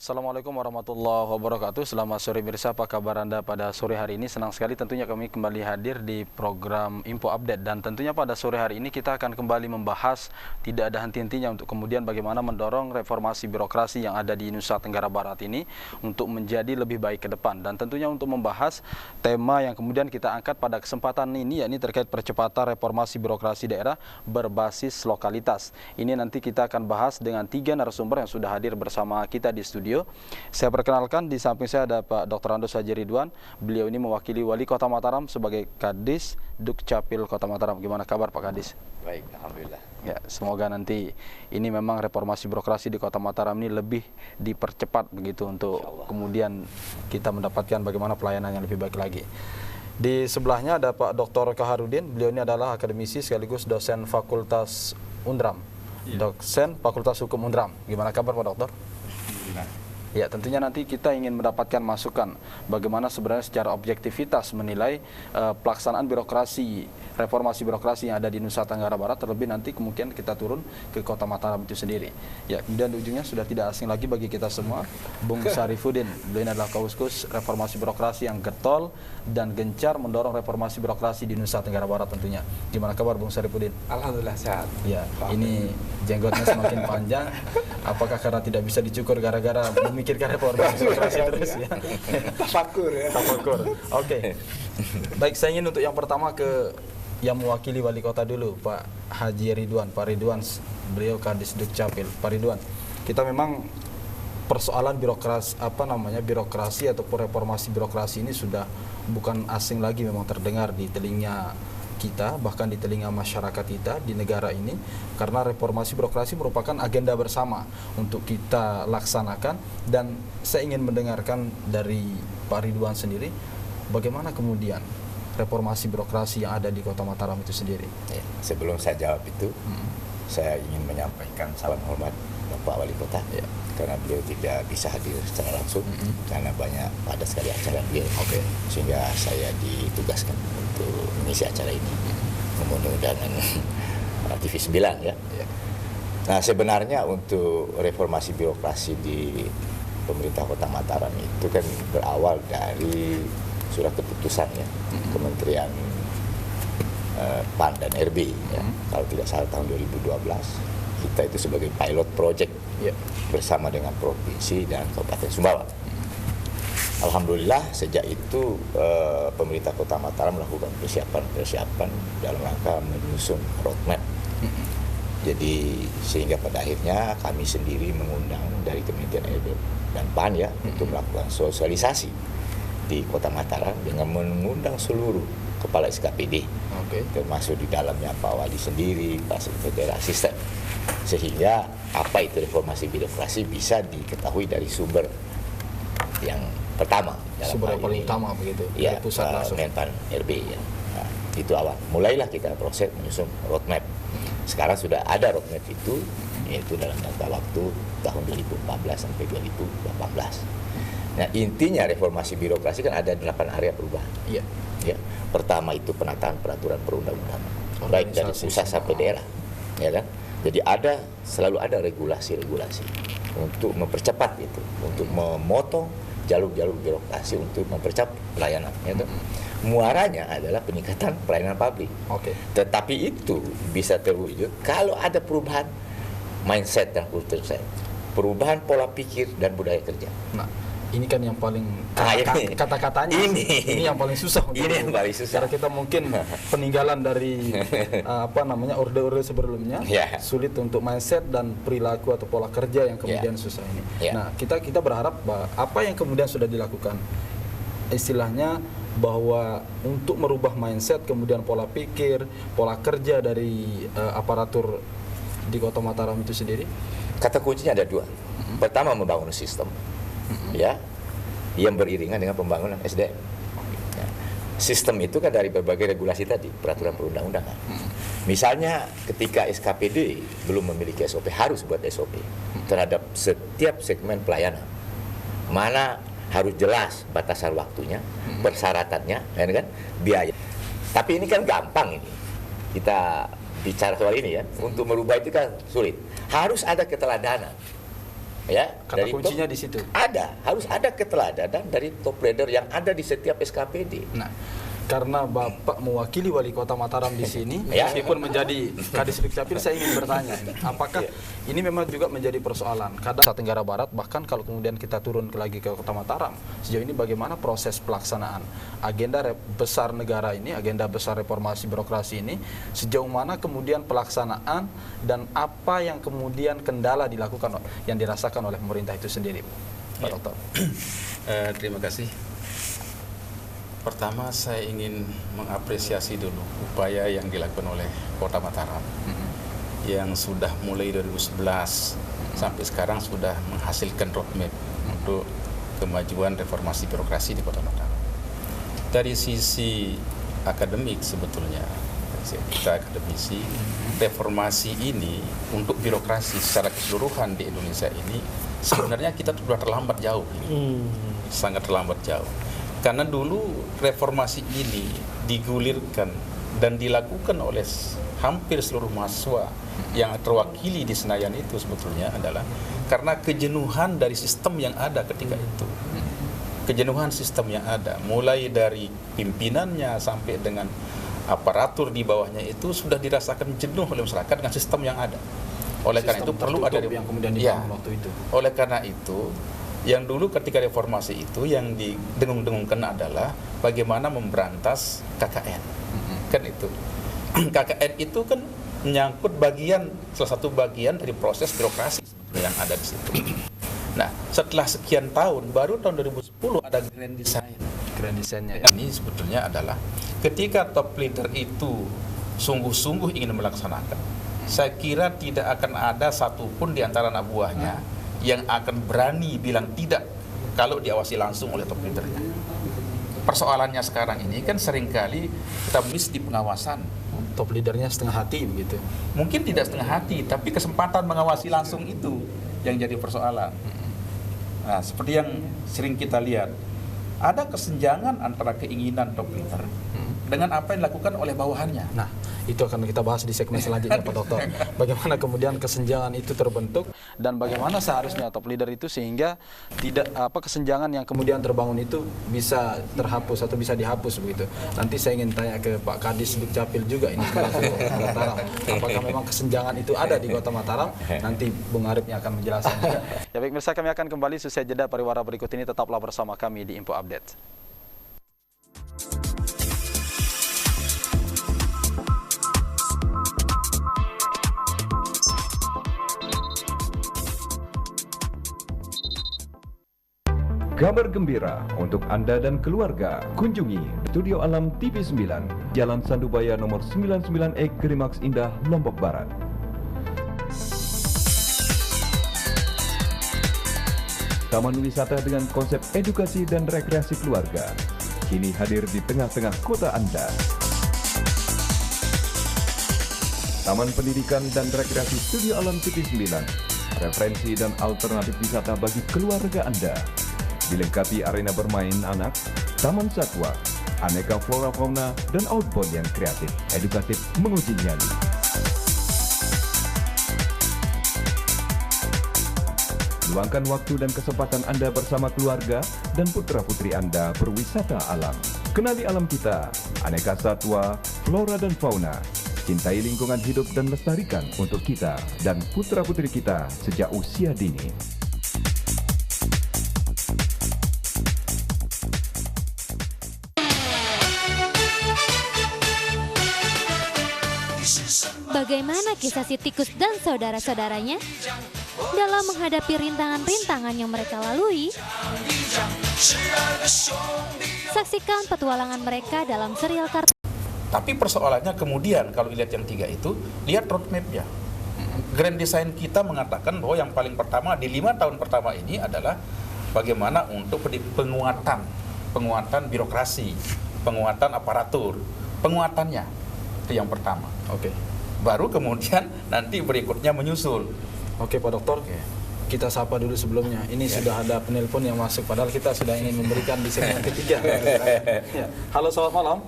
Assalamualaikum warahmatullahi wabarakatuh. Selamat sore mirsa, apa kabar Anda pada sore hari ini? Senang sekali tentunya kami kembali hadir di program Info Update. Dan tentunya pada sore hari ini kita akan kembali membahas, tidak ada henti-hentinya, untuk kemudian bagaimana mendorong reformasi birokrasi yang ada di Nusa Tenggara Barat ini untuk menjadi lebih baik ke depan. Dan tentunya untuk membahas tema yang kemudian kita angkat pada kesempatan ini, yakni terkait percepatan reformasi birokrasi daerah berbasis lokalitas. Ini nanti kita akan bahas dengan 3 narasumber yang sudah hadir bersama kita di studio. Saya perkenalkan, di samping saya ada Pak Dr. Andos Haji Ridwan. Beliau ini mewakili Wali Kota Mataram sebagai Kadis Dukcapil Kota Mataram. Gimana kabar Pak Kadis? Baik, alhamdulillah. Ya, semoga nanti ini memang reformasi birokrasi di Kota Mataram ini lebih dipercepat begitu untuk kemudian kita mendapatkan bagaimana pelayanan yang lebih baik lagi. Di sebelahnya ada Pak Dr. Kaharudin. Beliau ini adalah akademisi sekaligus dosen Fakultas Undram. Dosen Fakultas Hukum Undram. Gimana kabar Pak Dokter? Ya, tentunya nanti kita ingin mendapatkan masukan bagaimana sebenarnya secara objektivitas menilai pelaksanaan birokrasi, reformasi birokrasi yang ada di Nusa Tenggara Barat, terlebih nanti kemungkinan kita turun ke Kota Mataram itu sendiri. Ya, kemudian di ujungnya sudah tidak asing lagi bagi kita semua, Bung Syarifuddin. Beliau adalah Kauskus reformasi birokrasi yang getol dan gencar mendorong reformasi birokrasi di Nusa Tenggara Barat tentunya. Gimana kabar Bung Syarifuddin? Alhamdulillah sehat. Ya, ini jenggotnya semakin panjang. Apakah karena tidak bisa dicukur gara-gara memikirkan reformasi birokrasi terus ya? Tafakur ya. Tafakur. Oke. Baik, saya ingin untuk yang pertama ke yang mewakili wali kota dulu, Pak Haji Ridwan. Pak Ridwan, beliau Kadis Dukcapil. Pak Ridwan, kita memang persoalan birokrasi ataupun reformasi birokrasi ini sudah bukan asing lagi, memang terdengar di telinga kita, bahkan di telinga masyarakat kita di negara ini, karena reformasi birokrasi merupakan agenda bersama untuk kita laksanakan. Dan saya ingin mendengarkan dari Pak Ridwan sendiri, bagaimana kemudian reformasi birokrasi yang ada di Kota Mataram itu sendiri. Ya, sebelum saya jawab itu, saya ingin menyampaikan salam hormat Bapak Wali Kota, karena beliau tidak bisa hadir secara langsung karena banyak padat sekali acara beliau. Sehingga saya ditugaskan untuk mengisi acara ini, memenuhi undangan TV 9 ya. Nah, sebenarnya untuk reformasi birokrasi di pemerintah Kota Mataram itu kan berawal dari surat keputusan ya, Kementerian PAN dan RB ya. Kalau tidak salah tahun 2012, kita itu sebagai pilot project bersama dengan provinsi dan Kabupaten Sumbawa. Alhamdulillah sejak itu pemerintah Kota Mataram melakukan persiapan dalam rangka menyusun roadmap. Jadi sehingga pada akhirnya kami sendiri mengundang dari Kementerian RB dan PAN ya untuk melakukan sosialisasi di Kota Mataram dengan mengundang seluruh kepala SKPD, termasuk di dalamnya Pak Wali sendiri, Pak Sekretariat Asisten, sehingga apa itu reformasi birokrasi bisa diketahui dari sumber yang pertama, sumber yang paling utama begitu, ya, dari pusat langsung. Menpan RB ya. Nah, itu awal. Mulailah kita proses menyusun roadmap. Sekarang sudah ada roadmap itu, yaitu dalam jangka waktu tahun 2014 sampai 2018. Nah, intinya reformasi birokrasi kan ada 8 area perubahan. Ya. Pertama itu penataan peraturan perundang-undangan, baik dari pusat sampai daerah, ya kan? Jadi selalu ada regulasi-regulasi untuk mempercepat itu, untuk memotong jalur-jalur birokrasi untuk mempercepat pelayanan. Ya kan? Muaranya adalah peningkatan pelayanan publik. Tetapi itu bisa terwujud kalau ada perubahan mindset dan kultur saya, perubahan pola pikir dan budaya kerja. Nah, ini kan yang paling kata-katanya ini yang paling susah untuk ini yang paling susah. Karena kita mungkin peninggalan dari orde-orde sebelumnya, sulit untuk mindset dan perilaku atau pola kerja yang kemudian susah ini. Nah, kita berharap bahwa apa yang kemudian sudah dilakukan, istilahnya bahwa untuk merubah mindset, kemudian pola pikir, pola kerja dari aparatur di Kota Mataram itu sendiri. Kata kuncinya ada 2. Pertama, membangun sistem ya yang beriringan dengan pembangunan SDM. Ya. Sistem itu kan dari berbagai regulasi tadi, peraturan perundang-undangan. Misalnya ketika SKPD belum memiliki SOP, harus buat SOP terhadap setiap segmen pelayanan. Mana harus jelas batasan waktunya, persyaratannya, kan, biaya. Tapi ini kan gampang ini. Kita bicara soal ini ya, untuk merubah itu kan sulit. Harus ada keteladanan. Ya, Kata dari kuncinya di situ. harus ada keteladanan dari top leader yang ada di setiap SKPD. Nah, karena Bapak mewakili Wali Kota Mataram di sini, Ya. meskipun menjadi Kadis Dukcapil, saya ingin bertanya, apakah ini memang juga menjadi persoalan? Kadang Nusa Tenggara Barat, bahkan kalau kemudian kita turun lagi ke Kota Mataram, sejauh ini bagaimana proses pelaksanaan agenda besar negara ini, agenda besar reformasi birokrasi ini, sejauh mana kemudian pelaksanaan dan apa yang kemudian kendala dilakukan, yang dirasakan oleh pemerintah itu sendiri, Pak Dokter? Terima kasih. Pertama saya ingin mengapresiasi dulu upaya yang dilakukan oleh Kota Mataram yang sudah mulai 2011 sampai sekarang sudah menghasilkan roadmap untuk kemajuan reformasi birokrasi di Kota Mataram. Dari sisi akademik sebetulnya, kita akademisi, reformasi ini untuk birokrasi secara keseluruhan di Indonesia ini sebenarnya kita sudah terlambat jauh ini. Sangat terlambat jauh. Karena dulu reformasi ini digulirkan dan dilakukan oleh hampir seluruh mahasiswa yang terwakili di Senayan itu sebetulnya adalah karena kejenuhan dari sistem yang ada ketika itu. Kejenuhan sistem yang ada, mulai dari pimpinannya sampai dengan aparatur di bawahnya itu sudah dirasakan jenuh oleh masyarakat dengan sistem yang ada. Oleh karena itu perlu ada yang kemudian ya, dibangun waktu itu. oleh karena itu yang dulu ketika reformasi itu yang didengung-dengungkan adalah bagaimana memberantas KKN. Kan itu. KKN itu kan menyangkut salah satu bagian dari proses birokrasi yang ada di situ. Nah, setelah sekian tahun, baru tahun 2010 ada grand design. Grand design-nya. Ini sebetulnya adalah ketika top leader itu sungguh-sungguh ingin melaksanakan, saya kira tidak akan ada satupun di antara anak buahnya yang akan berani bilang tidak kalau diawasi langsung oleh top leadernya. Persoalannya sekarang ini kan seringkali kita miss di pengawasan. Top leadernya setengah hati begitu. Mungkin tidak setengah hati, tapi kesempatan mengawasi langsung itu yang jadi persoalan. Nah, seperti yang sering kita lihat, ada kesenjangan antara keinginan top leader dengan apa yang dilakukan oleh bawahannya. Nah, itu akan kita bahas di segmen selanjutnya, Pak Dokter. Bagaimana kemudian kesenjangan itu terbentuk dan bagaimana seharusnya top leader itu sehingga tidak kesenjangan yang kemudian terbangun itu bisa terhapus atau bisa dihapus begitu. Nanti saya ingin tanya ke Pak Kadis Dukcapil juga ini selaku Mataram. Apakah memang kesenjangan itu ada di Kota Mataram? Nanti Bung Arif yang akan menjelaskan. Ya baik, pemirsa, kami akan kembali sesuai jeda pariwara berikut ini. Tetaplah bersama kami di Info Update. Kabar gembira untuk Anda dan keluarga. Kunjungi Studio Alam TV 9, Jalan Sandubaya nomor 99E, Klimaks Indah, Lombok Barat. Taman wisata dengan konsep edukasi dan rekreasi keluarga kini hadir di tengah-tengah kota Anda. Taman Pendidikan dan Rekreasi Studio Alam TV 9, referensi dan alternatif wisata bagi keluarga Anda. Dilengkapi arena bermain anak, taman satwa, aneka flora fauna, dan outbound yang kreatif, edukatif, menguji nyali. Luangkan waktu dan kesempatan Anda bersama keluarga dan putra-putri Anda berwisata alam. Kenali alam kita, aneka satwa, flora dan fauna. Cintai lingkungan hidup dan lestarikan untuk kita dan putra-putri kita sejak usia dini. Bagaimana kisah si tikus dan saudara-saudaranya dalam menghadapi rintangan-rintangan yang mereka lalui? Saksikan petualangan mereka dalam serial kartun. Tapi persoalannya kemudian kalau lihat yang tiga itu, lihat roadmap-nya. Grand design kita mengatakan bahwa yang paling pertama di 5 tahun pertama ini adalah bagaimana untuk penguatan birokrasi, penguatan aparatur, penguatannya itu yang pertama. Oke. Baru kemudian nanti berikutnya menyusul. Oke, Pak Dokter. Kita sapa dulu sebelumnya. Ini sudah ada penelpon yang masuk, padahal kita sudah ingin memberikan di segmen ketiga. Ya. Halo, selamat malam.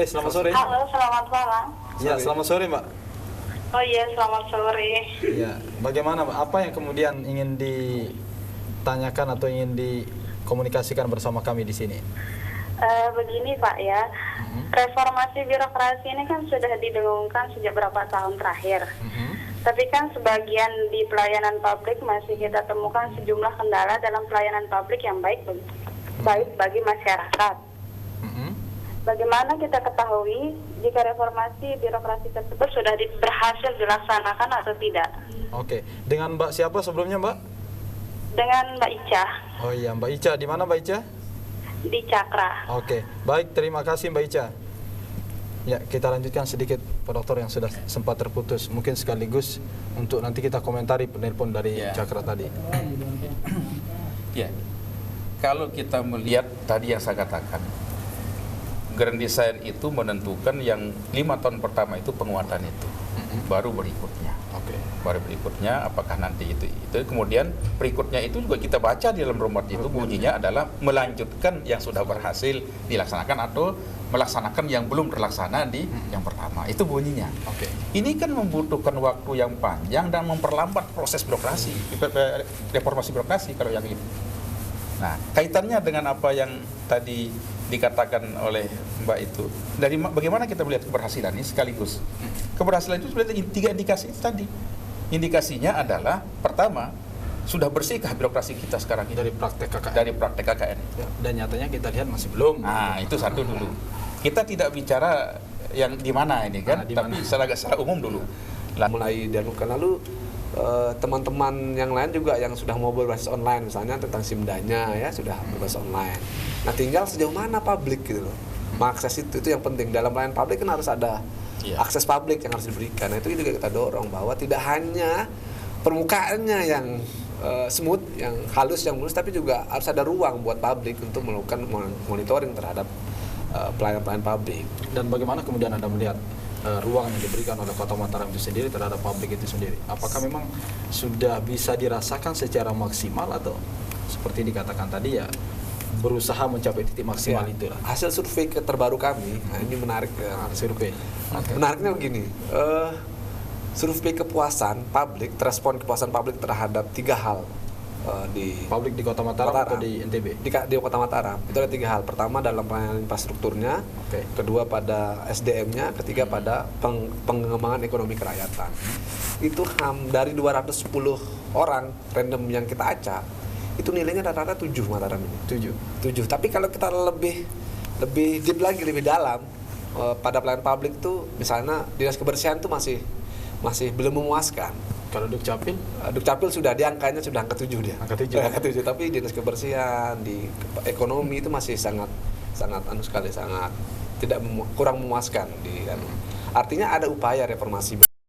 Selamat sore. Halo, selamat malam. Ya, selamat sore, Mbak. Oh iya, selamat sore. Ya, bagaimana, Mbak? Apa yang kemudian ingin ditanyakan atau ingin dikomunikasikan bersama kami di sini? Begini Pak ya, reformasi birokrasi ini kan sudah didengungkan sejak berapa tahun terakhir. Tapi kan sebagian di pelayanan publik masih kita temukan sejumlah kendala dalam pelayanan publik yang baik bagi masyarakat. Bagaimana kita ketahui jika reformasi birokrasi tersebut sudah berhasil dilaksanakan atau tidak? Oke, dengan Mbak siapa sebelumnya Mbak? Dengan Mbak Ica. Oh iya, Mbak Ica, di mana Mbak Ica? Di Cakra. Oke, baik, terima kasih Mbak Ica. Ya, kita lanjutkan sedikit Pak Dokter yang sudah sempat terputus. Mungkin sekaligus untuk nanti kita komentari penelpon dari Cakra tadi. Ya, kalau kita melihat tadi yang saya katakan, Grand Design itu menentukan yang 5 tahun pertama itu penguatan itu, baru berikutnya. Baru berikutnya apakah nanti itu kemudian berikutnya itu juga kita baca di dalam roadmap itu bunyinya adalah melanjutkan yang sudah berhasil dilaksanakan atau melaksanakan yang belum terlaksana di yang pertama, itu bunyinya. Ini kan membutuhkan waktu yang panjang dan memperlambat proses birokrasi, reformasi birokrasi kalau yang ini. Nah, kaitannya dengan apa yang tadi dikatakan oleh Mbak itu, dari bagaimana kita melihat keberhasilan ini sekaligus. Keberhasilan itu sebenarnya 3 indikasi itu tadi. Indikasinya adalah pertama, sudah bersihkah birokrasi kita sekarang ini dari praktek KKN? Dari praktek KKN. Ya, dan nyatanya kita lihat masih belum. Nah, itu satu dulu. Kita tidak bicara yang di mana ini kan, tapi secara umum dulu. Mulai dilakukan lalu teman-teman yang lain juga yang sudah mau berbasis online, misalnya tentang SIMDA-nya ya sudah berbasis online. Nah, tinggal sejauh mana publik gitu loh. Mengakses itu yang penting. Dalam pelayanan publik kan harus ada akses publik yang harus diberikan. Nah, itu juga kita dorong bahwa tidak hanya permukaannya yang smooth, yang halus, yang mulus, tapi juga harus ada ruang buat publik untuk melakukan monitoring terhadap pelayanan publik. Dan bagaimana kemudian Anda melihat ruang yang diberikan oleh Kota Mataram itu sendiri terhadap publik itu sendiri? Apakah memang sudah bisa dirasakan secara maksimal atau seperti dikatakan tadi ya berusaha mencapai titik maksimal itulah? Hasil survei terbaru kami, nah ini menarik ya. Survei. Menariknya begini, survei kepuasan publik, respon kepuasan publik terhadap 3 hal di publik di Kota Mataram atau di NTB? Di Kota Mataram itu ada 3 hal. Pertama dalam pelayanan infrastrukturnya, kedua pada SDM-nya, ketiga pada pengembangan ekonomi kerakyatan. Itu dari 210 orang random yang kita acak, itu nilainya rata-rata 7 Mataram ini. 7. Tapi kalau kita lebih deep lagi, lebih dalam pada pelayanan publik tuh, misalnya dinas kebersihan tuh masih belum memuaskan. Kalau Dukcapil? Dukcapil sudah, dia angkanya sudah angka 7 dia. Angka 7. Tapi dinas kebersihan, di ekonomi itu masih sangat kurang memuaskan di. Artinya ada upaya reformasi